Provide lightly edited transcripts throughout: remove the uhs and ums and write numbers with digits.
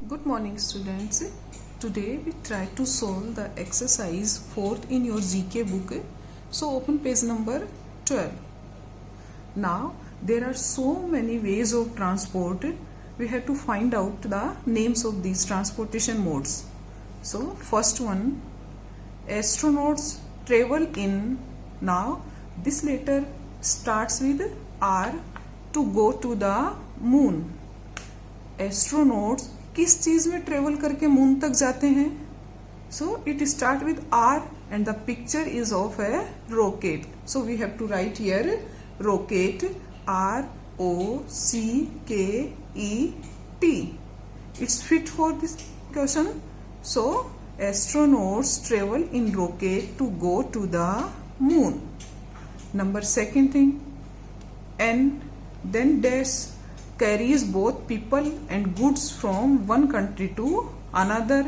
Good morning students. Today we try to solve the exercise 4th in your GK book. So open page number 12. Now there are so many ways of transport. We have to find out the names of these transportation modes. So first one, astronauts travel in. Now this letter starts with R to go to the moon. Astronauts किस चीज में travel करके moon तक जाते हैं? So it start with R and the picture is of a rocket. So we have to write here rocket, ROCKET. It's fit for this question. So astronauts travel in rocket to go to the moon. Number second thing, N then dash carries both people and goods from one country to another,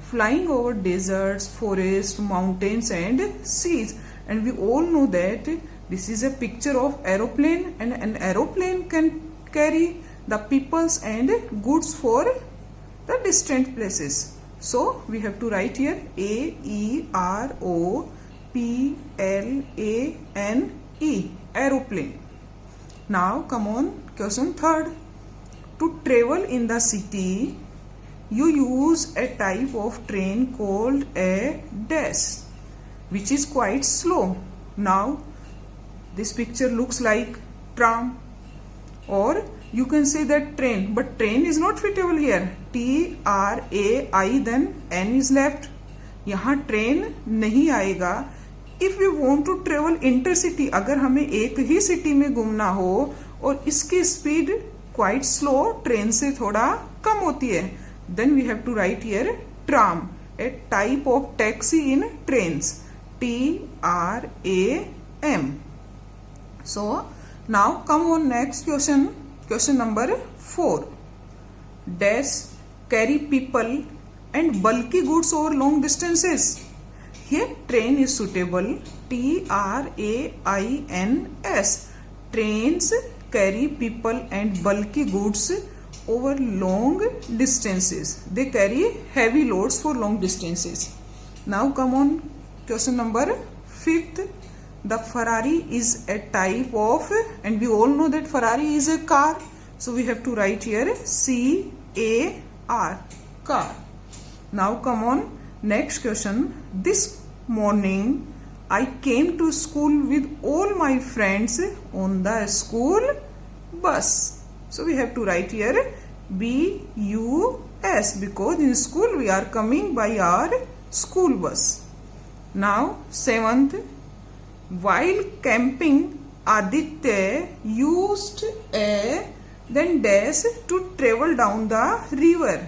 flying over deserts, forests, mountains and seas. And we all know that this is a picture of aeroplane, and an aeroplane can carry the peoples and goods for the distant places. So we have to write here AEROPLANE, aeroplane. Now come on, question third. To travel in the city, you use a type of train called a dash, which is quite slow. Now this picture looks like tram, or you can say that train, but train is not suitable here. TRAI, then N is left. यहाँ train नहीं आएगा. If you want to travel intercity, अगर हमें एक ही city में घूमना हो और इसकी स्पीड क्वाइट स्लो, ट्रेन से थोड़ा कम होती है, then we have to write here tram, a type of taxi in trains, TRAM. So now come on next question. Question number 4. Dash carry people and bulky goods over long distances. Here train is suitable, TRAINS. Trains carry people and bulky goods over long distances. They carry heavy loads for long distances. Now come on, question number 5th. The Ferrari is a type of, and we all know that Ferrari is a car. So we have to write here CAR, car. Now come on, next question. This morning I came to school with all my friends on the school bus. So we have to write here BUS, because in school we are coming by our school bus. Now 7th, while camping Aditya used a then dash to travel down the river.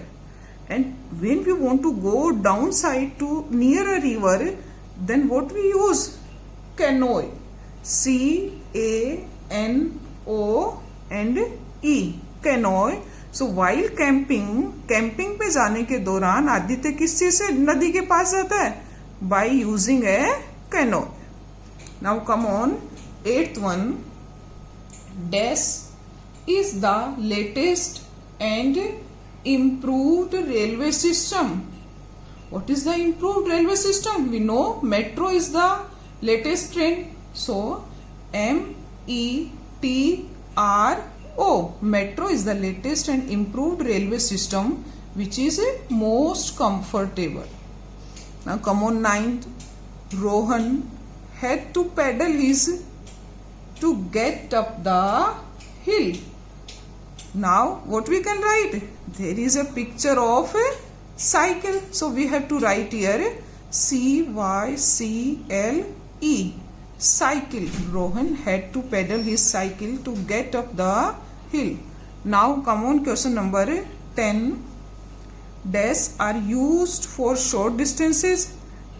And when we want to go downside to near a river, then what we use? Canoe, CANOE, canoe. So while camping पे जाने के दौरान आदित्य किस चीज से नदी के पास जाता है? By using a canoe. Now come on, 8th one. Dash is the latest and improved railway system. What is the improved railway system? We know metro is the latest train. So METRO, metro is the latest and improved railway system, which is most comfortable. Now come on, 9th. Rohan had to pedal his to get up the hill. Now what we can write? There is a picture of a cycle, so we have to write here CYCLE, cycle. Rohan had to pedal his cycle to get up the hill. Now come on, question number 10. Dash are used for short distances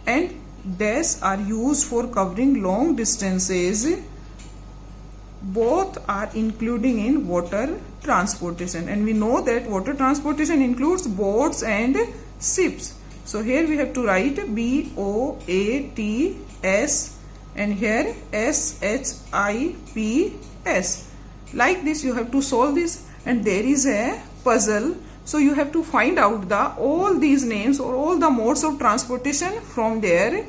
and dash are used for covering long distances. Both are including in water transportation, and we know that water transportation includes boats and ships. So here we have to write BOATS and here SHIPS. Like this you have to solve this, and there is a puzzle So you have to find out all these names or all the modes of transportation from there.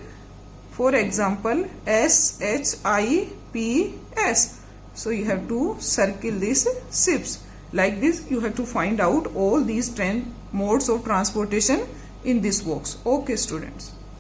For example, S, H, I, P, S. So you have to circle these ships. Like this, you have to find out all these 10 modes of transportation in this box. Okay, students.